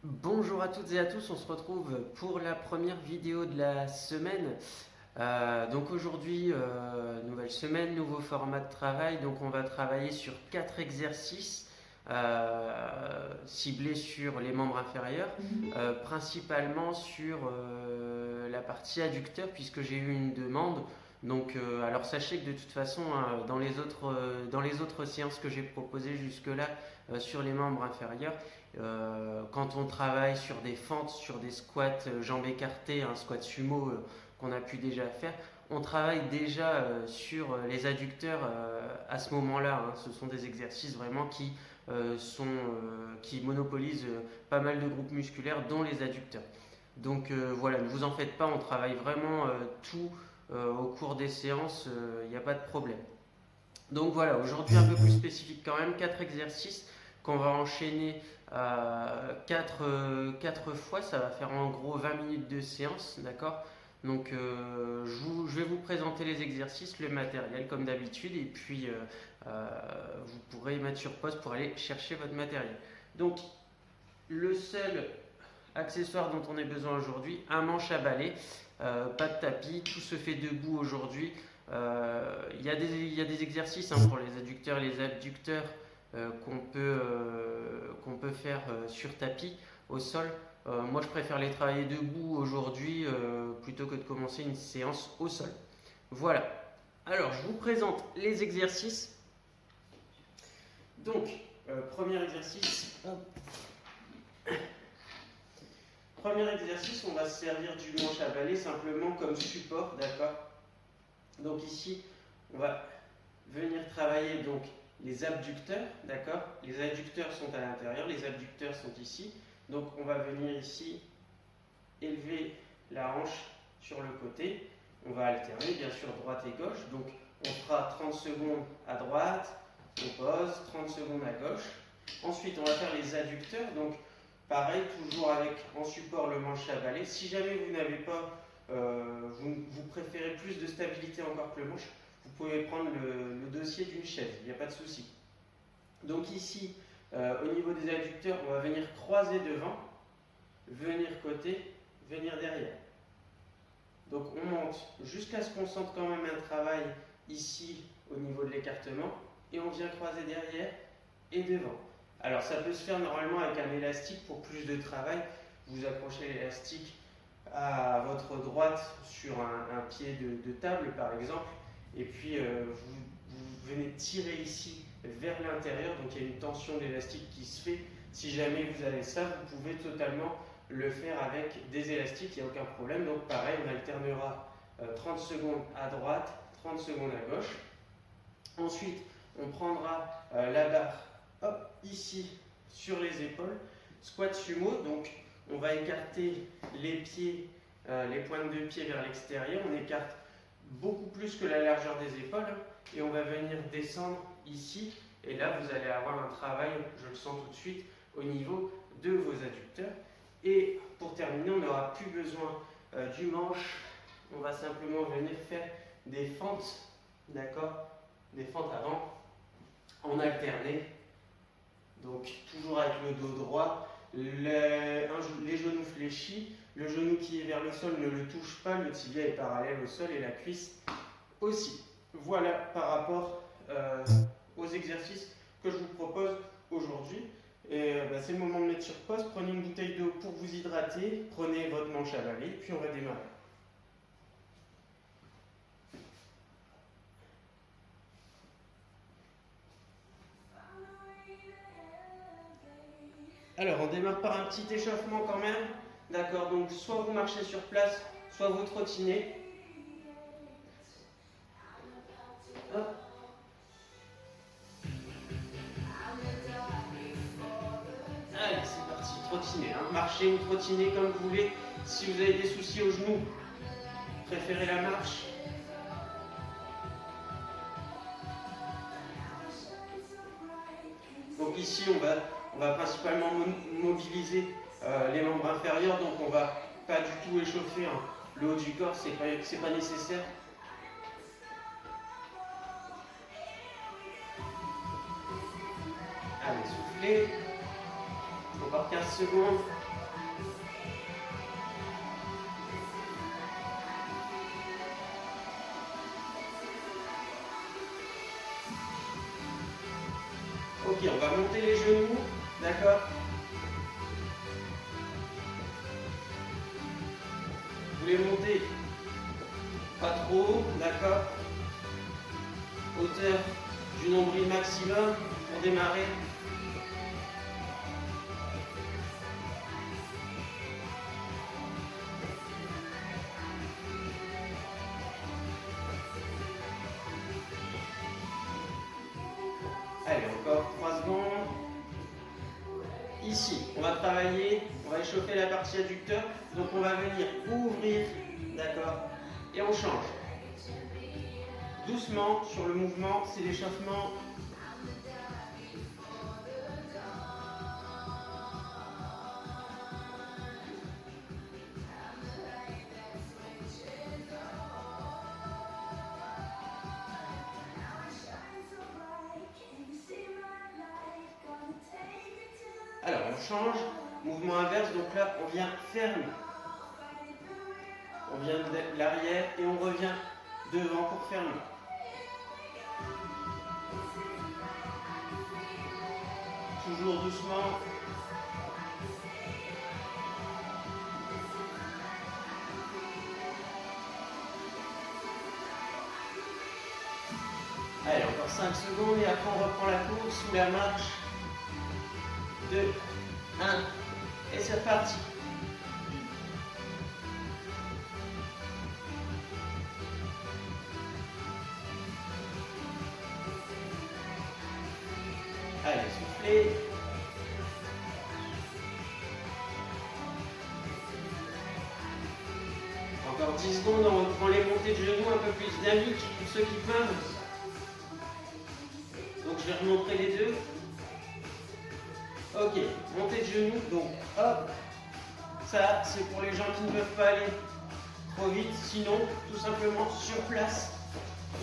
Bonjour à toutes et à tous, on se retrouve pour la première vidéo de la semaine. Donc aujourd'hui, nouvelle semaine, nouveau format de travail. Donc on va travailler sur 4 exercices ciblés sur les membres inférieurs, principalement sur la partie adducteur puisque j'ai eu une demande. Donc alors sachez que de toute façon, hein, dans les autres séances que j'ai proposées jusque-là sur les membres inférieurs, quand on travaille sur des fentes, sur des squats jambes écartées, un squat sumo qu'on a pu déjà faire, on travaille déjà sur les adducteurs à ce moment-là. Hein. Ce sont des exercices vraiment qui monopolisent pas mal de groupes musculaires, dont les adducteurs. Donc voilà, ne vous en faites pas, on travaille vraiment tout au cours des séances, il n'y a pas de problème. Donc voilà, aujourd'hui un peu plus spécifique quand même, 4 exercices qu'on va enchaîner 4 fois, ça va faire en gros 20 minutes de séance, d'accord. Donc je vais vous présenter les exercices, le matériel comme d'habitude, et puis vous pourrez mettre sur pause pour aller chercher votre matériel. Donc le seul accessoire dont on a besoin aujourd'hui, un manche à balai, pas de tapis, tout se fait debout aujourd'hui. Il y a des exercices hein, pour les adducteurs et les abducteurs qu'on peut faire sur tapis, au sol. Moi, je préfère les travailler debout aujourd'hui plutôt que de commencer une séance au sol. Voilà. Alors, je vous présente les exercices. Donc, premier exercice. Premier exercice, on va se servir du manche à balai simplement comme support, d'accord. Donc ici, on va venir travailler donc les abducteurs, d'accord. Les adducteurs sont à l'intérieur, les abducteurs sont ici. Donc on va venir ici élever la hanche sur le côté. On va alterner bien sûr droite et gauche. Donc on fera 30 secondes à droite, on pose, 30 secondes à gauche. Ensuite on va faire les adducteurs. Donc pareil, toujours avec en support le manche à balai. Si jamais vous n'avez pas, vous préférez plus de stabilité encore que le manche, vous pouvez prendre le dossier d'une chaise, il n'y a pas de souci. Donc ici, au niveau des adducteurs, on va venir croiser devant, venir côté, venir derrière. Donc on monte jusqu'à ce qu'on sente quand même un travail ici au niveau de l'écartement et on vient croiser derrière et devant. Alors ça peut se faire normalement avec un élastique pour plus de travail. Vous accrochez l'élastique à votre droite sur un pied de table par exemple et puis vous venez tirer ici vers l'intérieur, donc il y a une tension de l'élastique qui se fait. Si jamais vous avez ça, vous pouvez totalement le faire avec des élastiques, il n'y a aucun problème. Donc pareil, on alternera 30 secondes à droite, 30 secondes à gauche. Ensuite, on prendra la barre hop, ici sur les épaules. Squat sumo, donc on va écarter les pieds, les pointes de pied vers l'extérieur. On écarte beaucoup plus que la largeur des épaules et on va venir descendre ici. Et là, vous allez avoir un travail, je le sens tout de suite, au niveau de vos adducteurs. Et pour terminer, on n'aura plus besoin du manche. On va simplement venir faire des fentes, d'accord, des fentes avant, en alterné. Donc toujours avec le dos droit, les genoux fléchis, le genou qui est vers le sol ne le touche pas, le tibia est parallèle au sol et la cuisse aussi. Voilà par rapport aux exercices que je vous propose aujourd'hui. Et c'est le moment de mettre sur pause. Prenez une bouteille d'eau pour vous hydrater, prenez votre manche à balai, puis on va démarrer. Alors, on démarre par un petit échauffement quand même. D'accord, donc soit vous marchez sur place, soit vous trottinez. Hop. Allez, c'est parti, trottiner. Hein. Marchez ou trottinez comme vous voulez. Si vous avez des soucis aux genoux, préférez la marche. Donc ici, on va principalement mobiliser les membres inférieurs, donc on va pas du tout échauffer hein. Le haut du corps, c'est pas nécessaire. Allez, soufflez. Encore 15 secondes. va monter les genoux, d'accord? Vous les montez pas trop haut, d'accord? Hauteur du nombril maximum pour démarrer. Allez, encore 3 secondes. Ici, on va travailler, on va échauffer la partie adducteur. Donc on va venir ouvrir, d'accord? Et on change. Doucement sur le mouvement, c'est l'échauffement. Alors on change, mouvement inverse, donc là on vient ferme. On vient de l'arrière et on revient devant pour fermer. Toujours doucement. Allez, encore 5 secondes et après on reprend la course sous la marche. 2, 1, et c'est reparti. Allez, soufflez. Encore 10 secondes, on reprend les montées de genoux un peu plus dynamiques pour ceux qui peuvent. Donc je vais remontrer les deux. Ok, montée de genoux, donc hop. Ça, c'est pour les gens qui ne peuvent pas aller trop vite. Sinon, tout simplement sur place,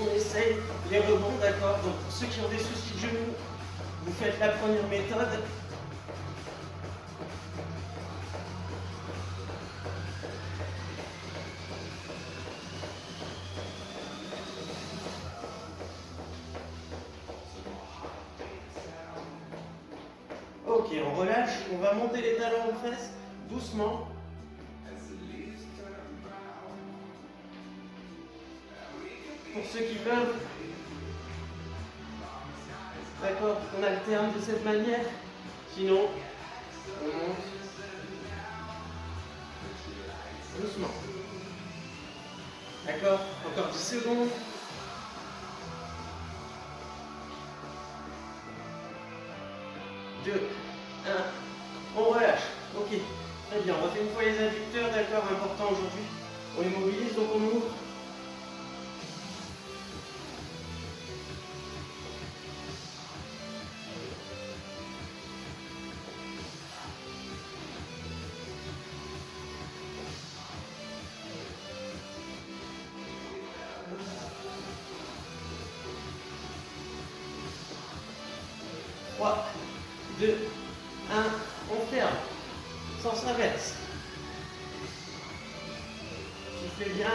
on essaye les rebonds, d'accord? Donc pour ceux qui ont des soucis de genoux, vous faites la première méthode. Ok, on relâche, on va monter les talons aux fesses doucement. Pour ceux qui peuvent, d'accord, on alterne de cette manière. Sinon, on monte doucement. D'accord, encore 10 secondes. Deux, 1, on relâche. Ok, très bien. On refait une fois les adducteurs, d'accord, important aujourd'hui. On les mobilise, donc on ouvre. Trois, 2, 1, on ferme. Sens inverse. Soufflez bien.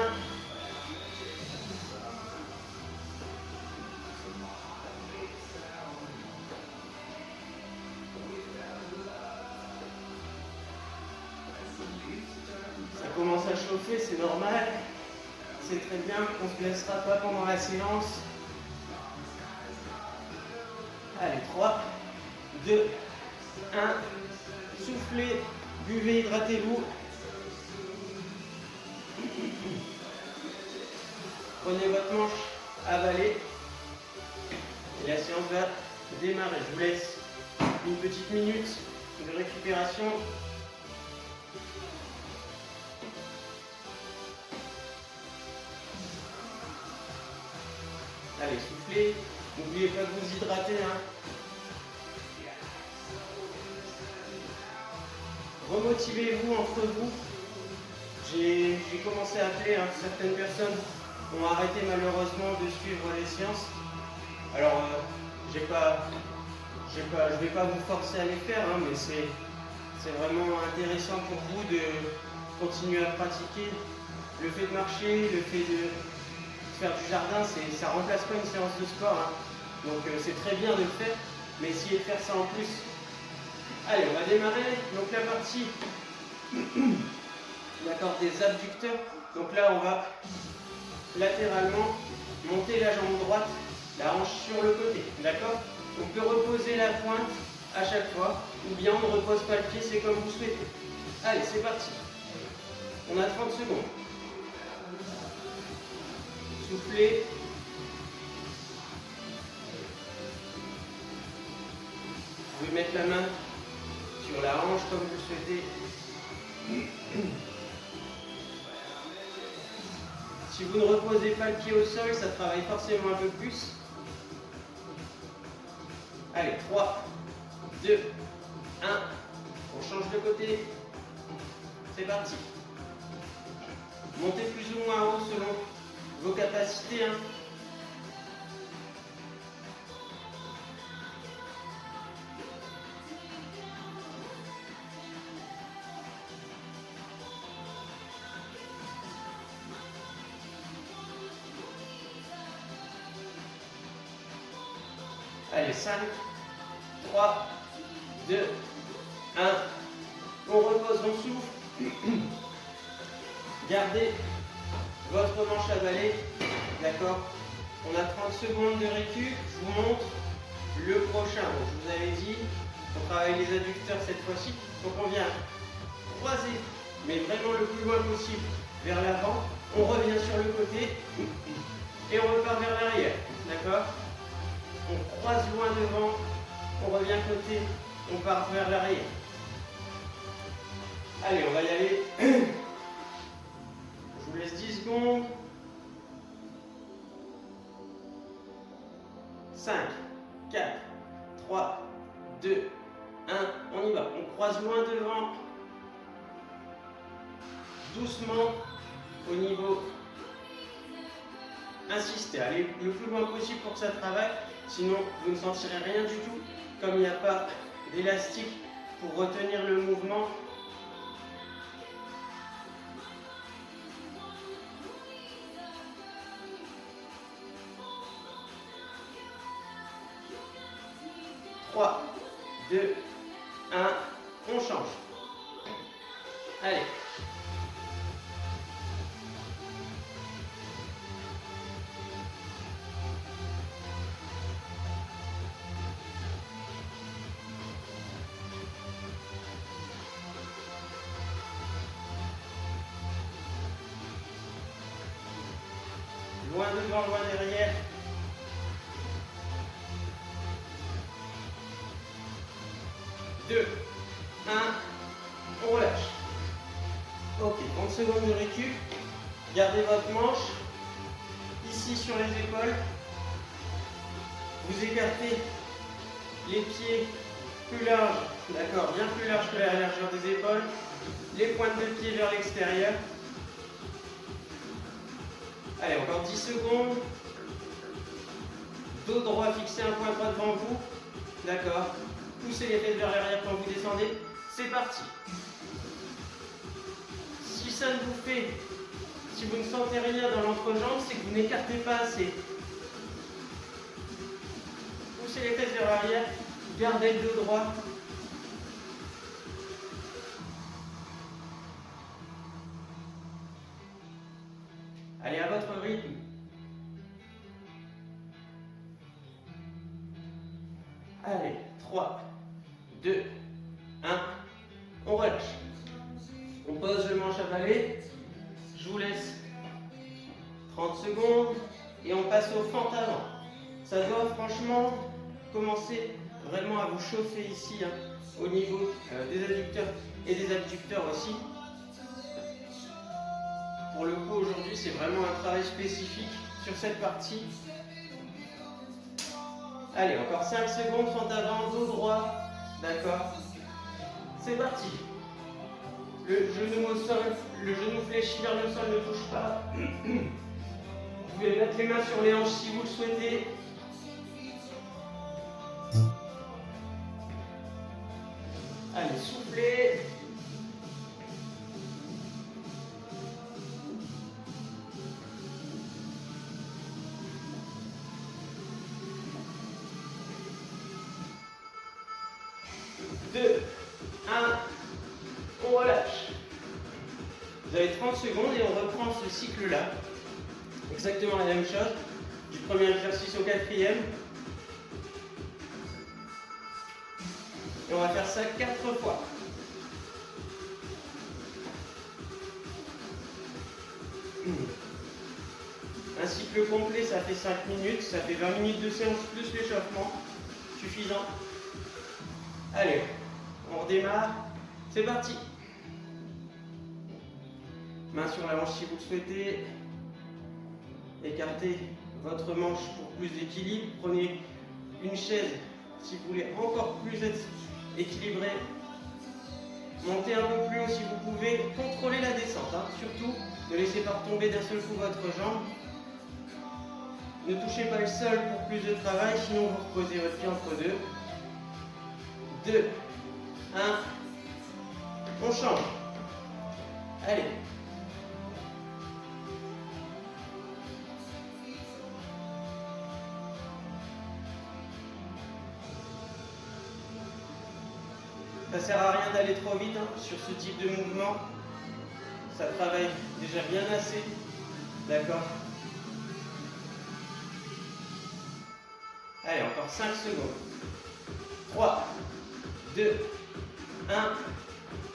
Ça commence à chauffer, c'est normal. C'est très bien, on ne se blessera pas pendant la séance. Allez, 3, 2, 1. Soufflez, buvez, hydratez-vous. Prenez votre manche, avalez. Et la séance va démarrer. Je vous laisse une petite minute de récupération. Allez, soufflez. N'oubliez pas de vous hydrater. Remotivez-vous entre vous. J'ai commencé à appeler, certaines personnes ont arrêté malheureusement de suivre les séances. Alors, je vais pas vous forcer à les faire, mais c'est vraiment intéressant pour vous de continuer à pratiquer. Le fait de marcher, le fait de faire du jardin, ça remplace pas une séance de sport. Donc c'est très bien de le faire. mais essayez de faire ça en plus. Allez, on va démarrer. Donc la partie d'accord, des abducteurs. Donc là, on va latéralement monter la jambe droite, la hanche sur le côté. D'accord? On peut reposer la pointe à chaque fois, ou bien on ne repose pas le pied, c'est comme vous souhaitez. Allez, c'est parti. On a 30 secondes. Soufflez. Vous pouvez mettre la main sur la hanche comme vous le souhaitez. Si vous ne reposez pas le pied au sol, ça travaille forcément un peu plus. Allez, 3, 2, 1. On change de côté. C'est parti. Montez plus ou moins haut selon vos capacités. Hein. Allez, 5, 3, 2, 1. On repose, on souffle. Gardez votre manche à balai. D'accord? On a 30 secondes de récup. Je vous montre le prochain. Donc, je vous avais dit, on travaille les adducteurs cette fois-ci. Donc on vient croiser, mais vraiment le plus loin possible vers l'avant. On revient sur le côté et on repart vers l'arrière. D'accord? On croise loin devant, on revient côté, on part vers l'arrière. Allez, on va y aller. Je vous laisse 10 secondes. 5, 4, 3, 2, 1. On y va. On croise loin devant. Doucement au niveau. Insistez. Allez le plus loin possible pour que ça travaille. Sinon, vous ne sentirez rien du tout. Comme il n'y a pas d'élastique pour retenir le mouvement. Trois, 2, 1, on change. Allez. Loin devant, loin derrière. Deux, 1, on relâche. Ok, 30 secondes de récup. Gardez votre manche ici sur les épaules. Vous écartez les pieds plus larges, d'accord, bien plus larges que la largeur des épaules. Les pointes de pied vers l'extérieur. Allez, encore 10 secondes. Dos droit, fixez un point droit devant vous. D'accord. Poussez les fesses vers l'arrière quand vous descendez. C'est parti. Si ça ne vous fait, si vous ne sentez rien dans l'entrejambe, c'est que vous n'écartez pas assez. Poussez les fesses vers l'arrière. Gardez le dos droit. Allez, à votre rythme. Allez, 3, 2, 1, on relâche. On pose le manche à balai. Je vous laisse 30 secondes et on passe au fente avant. Ça doit franchement commencer vraiment à vous chauffer ici, hein, au niveau des adducteurs et des abducteurs aussi. Pour le coup, aujourd'hui, c'est vraiment un travail spécifique sur cette partie. Allez, encore 5 secondes, fente avant, dos droit. D'accord. C'est parti. Le genou au sol, le genou fléchi vers le sol, ne touche pas. Vous pouvez mettre les mains sur les hanches si vous le souhaitez. Allez, soufflez. avez 30 secondes et on reprend ce cycle-là. Exactement la même chose. Du premier exercice au quatrième. Et on va faire ça 4 fois. Un cycle complet, ça fait 5 minutes. Ça fait 20 minutes de séance plus l'échauffement. Suffisant. Allez, on redémarre. C'est parti. Main sur la hanche si vous le souhaitez. Écartez votre manche pour plus d'équilibre. Prenez une chaise si vous voulez encore plus être équilibré. Montez un peu plus haut si vous pouvez. Contrôlez la descente. Surtout, ne laissez pas retomber d'un seul coup votre jambe. Ne touchez pas le sol pour plus de travail, sinon vous reposez votre pied entre deux. 2, 1, on change. Allez. Ça ne sert à rien d'aller trop vite sur ce type de mouvement. Ça travaille déjà bien assez. D'accord? Allez, encore 5 secondes. 3, 2, 1.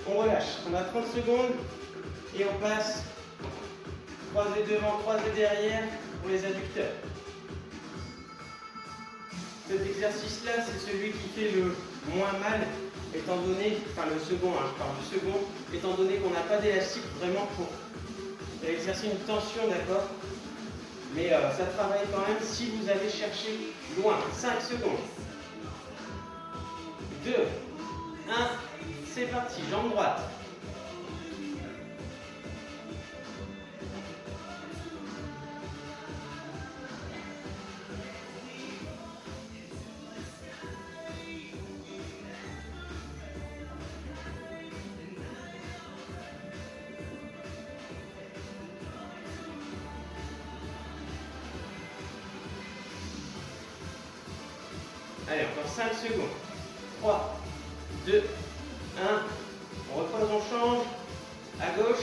On relâche. On a 30 secondes et on passe croisé devant, croisé derrière pour les adducteurs. Cet exercice-là, c'est celui qui fait le moins mal, étant donné, enfin le second, je parle du second, étant donné qu'on n'a pas d'élastique vraiment pour exercer une tension, d'accord? Mais ça travaille quand même si vous allez chercher loin. 5 secondes. 2, 1, c'est parti, jambe droite. Allez, encore 5 secondes. 3, 2, 1. On repose, on change. À gauche.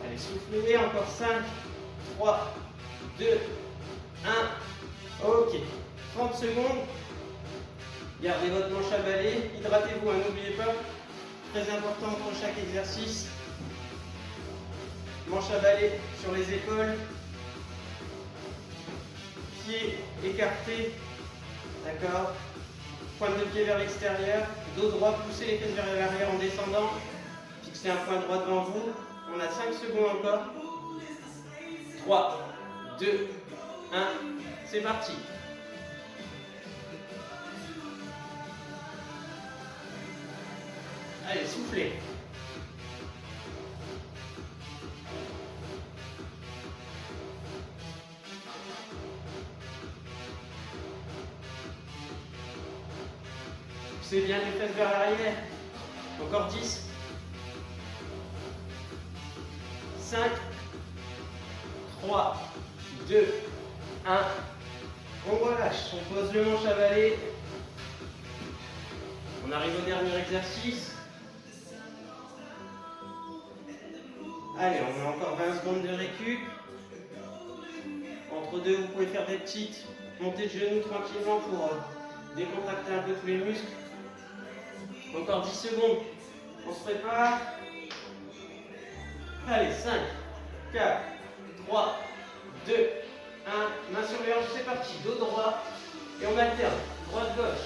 Allez, soufflez, encore 5, 3, 2, 1. Ok. 30 secondes. Gardez votre manche à balai. Hydratez-vous, n'oubliez pas. Très important pour chaque exercice. Manche à balai sur les épaules. Pieds écartés. D'accord. Pointe de pied vers l'extérieur. Dos droit, poussez les fesses vers l'arrière en descendant. Fixez un point droit devant vous. On a 5 secondes encore. 3, 2, 1. C'est parti. Allez, soufflez. Poussez bien les fesses vers l'arrière. Encore 10. 5, 3, 2, 1. On relâche. On pose le manche à balai. On arrive au dernier exercice. Allez, on a encore 20 secondes de récup. Entre deux, vous pouvez faire des petites montées de genoux tranquillement pour décontracter un peu tous les muscles. Encore 10 secondes. On se prépare. Allez, 5, 4, 3, 2, 1. Main sur les hanches, c'est parti. Dos droit. Et on alterne. Droite-gauche.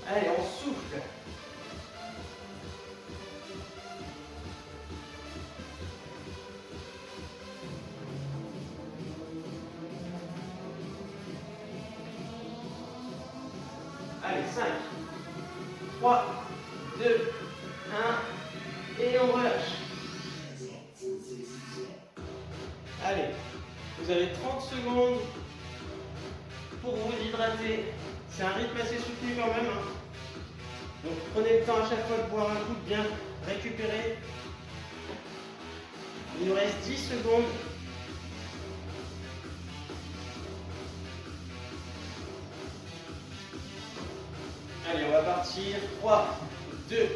Allez, on souffle. Allez, 5, 3, 2, 1. Et on relâche. Vous avez 30 secondes pour vous hydrater. C'est un rythme assez soutenu quand même, hein. Donc prenez le temps à chaque fois de boire un coup, de bien récupérer. Il nous reste 10 secondes. Allez, on va partir. 3, 2,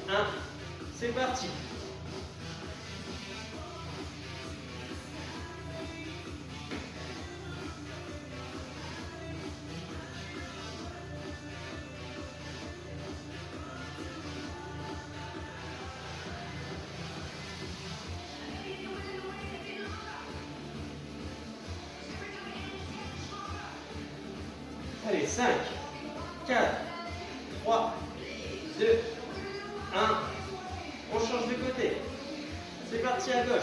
1. C'est parti. Allez, 5, 4, 3, 2, 1. On change de côté. C'est parti à gauche.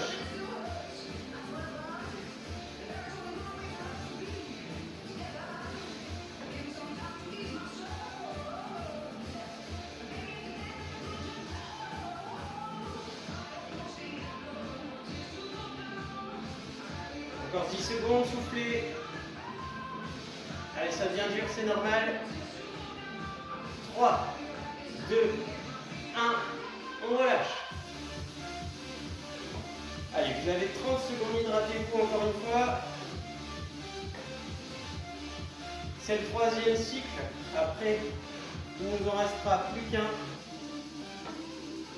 Encore 10 secondes, soufflez. Allez, ça devient dur, c'est normal. 3, 2, 1, on relâche. Allez, vous avez 30 secondes, hydratez-vous encore une fois. C'est le troisième cycle. Après, il ne nous en restera plus qu'un.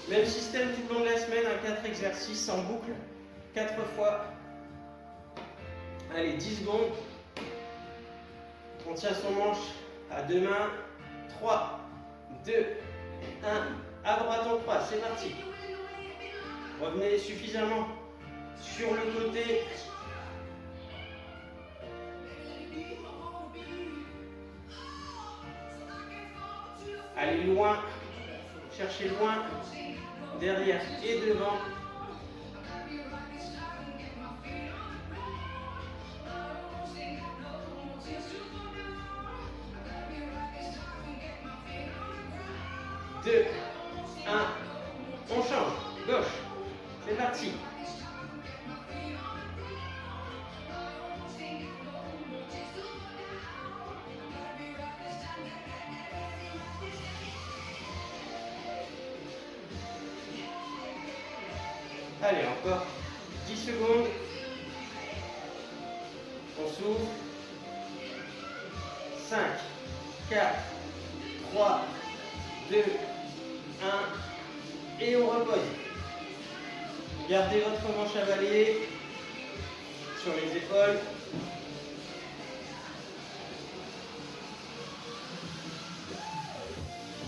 Même système tout le long de la semaine, 4 exercices en boucle, 4 fois. Allez, 10 secondes. On tient son manche à deux mains. 3, 2, 1. À droite, on croise. C'est parti. Revenez suffisamment sur le côté. Allez loin. Cherchez loin. Derrière et devant. Deux, 1, on change, gauche, c'est parti. Allez, encore 10 secondes. On souffle. 5, 4, 3, 2, 1. Et on repose. Gardez votre manche à balai sur les épaules.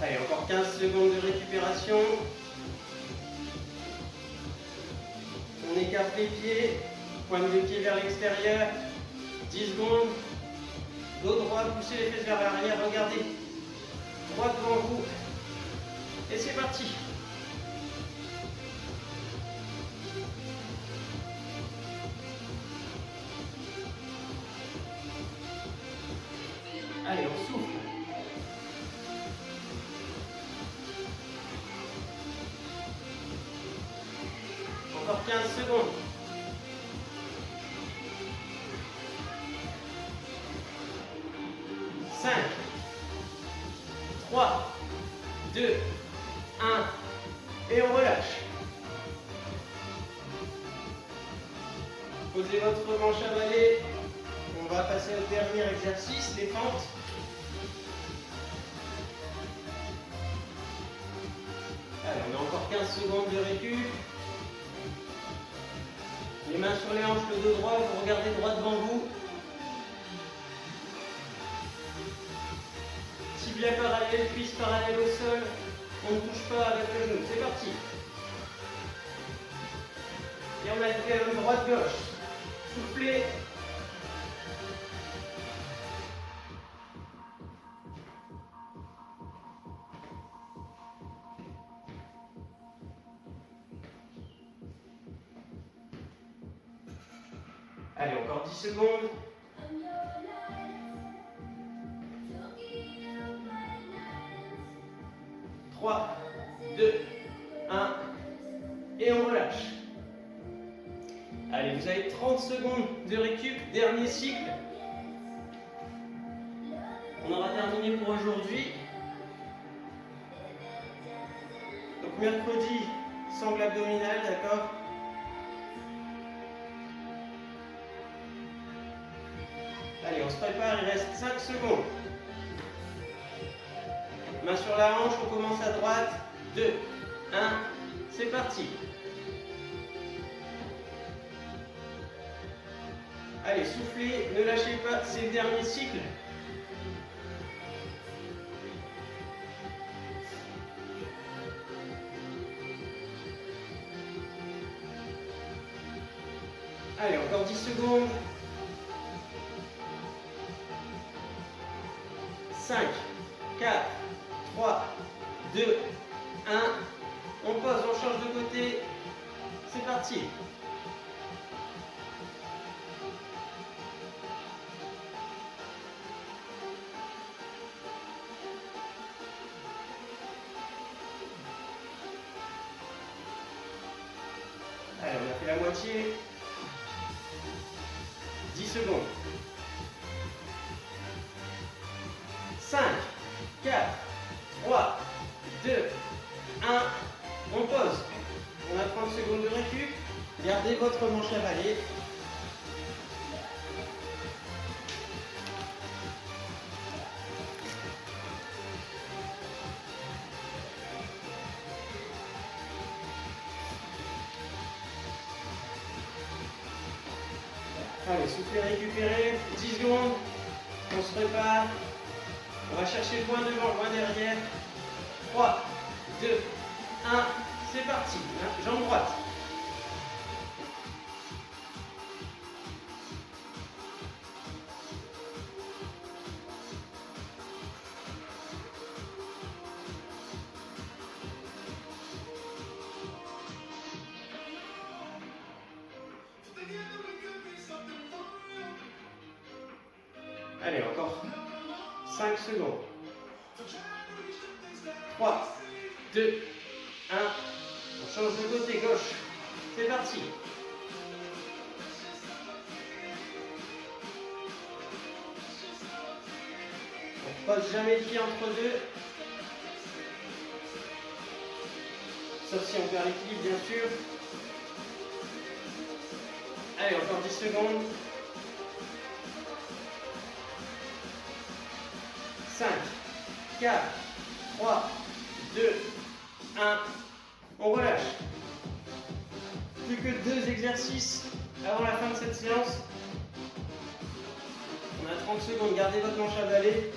Allez, encore 15 secondes de récupération. On écarte les pieds, pointe de pied vers l'extérieur. 10 secondes. Dos droit, poussez les fesses vers l'arrière, regardez. Droit devant vous. Et c'est parti. Allez, on souffle. Encore 15 secondes. Cinq, 3, 2, 1. Et on relâche. Posez votre manche à balai. On va passer au dernier exercice, les fentes. Allez, on a encore 15 secondes de récup. Les mains sur les hanches, le dos droit, vous regardez droit devant vous. Tibia parallèle, cuisse parallèle au sol. On ne touche pas avec le genou. C'est parti. Et on a fait droite-gauche. Soufflez. Allez, encore 10 secondes. Trois, 2, 1. Et on relâche. Allez, vous avez 30 secondes de récup, dernier cycle. On aura terminé pour aujourd'hui. Donc mercredi, sangle abdominale, d'accord? Allez, on se prépare, il reste 5 secondes. Main sur la hanche, on commence à droite. 2, 1, c'est parti. Allez, soufflez, ne lâchez pas, c'est le dernier cycle. Allez, encore 10 secondes. 5, 4, 3, 2, 1. On pose, on change de côté. C'est parti. Allez, on a fait la moitié. 10 secondes. 5, 4, 3, 2, 1. On pose. On a 30 secondes de récup. Gardez votre manche à balai. Allez, soufflez, récupérez. 10 secondes. On se prépare. On va chercher loin devant, loin derrière. 3, 2, 1. C'est parti. Jambe droite. Allez, encore 5 secondes. 3, 2, 1. On change de côté gauche. C'est parti. On ne pose jamais le pied entre deux. Sauf si on perd l'équilibre, bien sûr. Allez, encore 10 secondes. 5, 4, 3, 2, 1. On relâche. Plus que 2 exercices avant la fin de cette séance. On a 30 secondes. Gardez votre manche à balai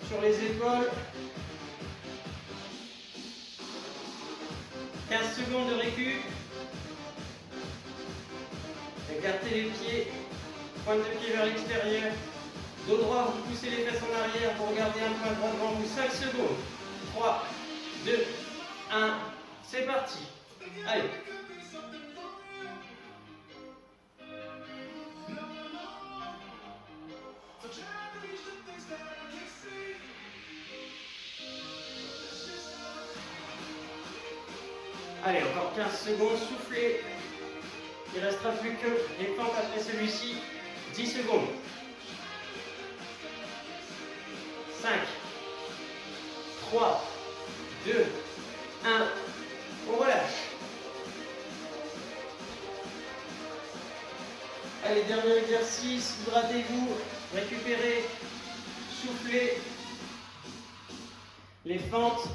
sur les épaules. 15 secondes de récup. Écartez les pieds. Pointe de pied vers l'extérieur. Dos droit, vous poussez les fesses en arrière, vous regardez un point droit devant vous, 5 secondes. 3, 2, 1, c'est parti. Allez. Allez, encore 15 secondes, soufflez. Il ne restera plus que les fentes après celui-ci. 10 secondes. 5, 3, 2, 1. On relâche. Allez, dernier exercice. Hydratez-vous, récupérez, soufflez. Les fentes.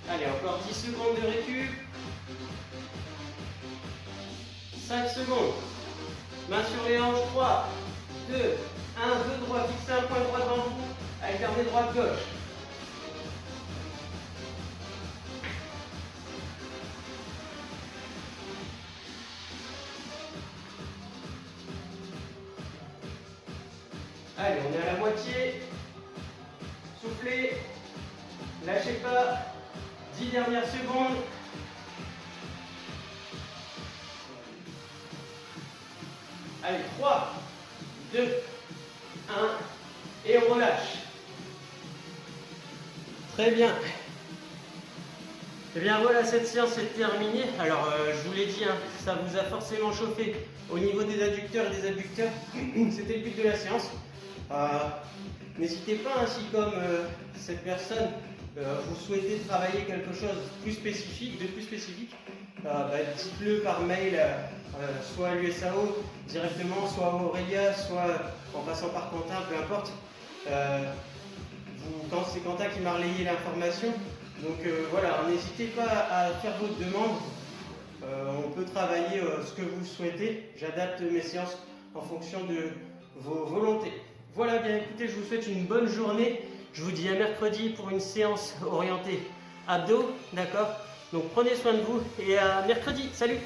Allez, encore 10 secondes de récup. 5 secondes. Main sur les hanches. 3, 2, 1. Deux droits. Fixez un point droit devant vous. Alternez droite-gauche. Allez, on est à la moitié. Soufflez. Lâchez pas. 10 dernières secondes. Allez, 3, 2, 1. Et on relâche. Très bien. Et bien voilà, cette séance est terminée. Alors, je vous l'ai dit, hein, ça vous a forcément chauffé au niveau des adducteurs et des abducteurs. C'était le but de la séance. N'hésitez pas, hein, si comme cette personne, vous souhaitez travailler quelque chose de plus spécifique, dites-le par mail, soit à l'USAO directement, soit à Aurélia, soit en passant par Quentin, peu importe. Quand c'est Quentin qui m'a relayé l'information. Donc voilà, n'hésitez pas à faire votre demande. On peut travailler ce que vous souhaitez. J'adapte mes séances en fonction de vos volontés. Voilà, bien écoutez, je vous souhaite une bonne journée. Je vous dis à mercredi pour une séance orientée abdos, d'accord? Donc prenez soin de vous et à mercredi. Salut!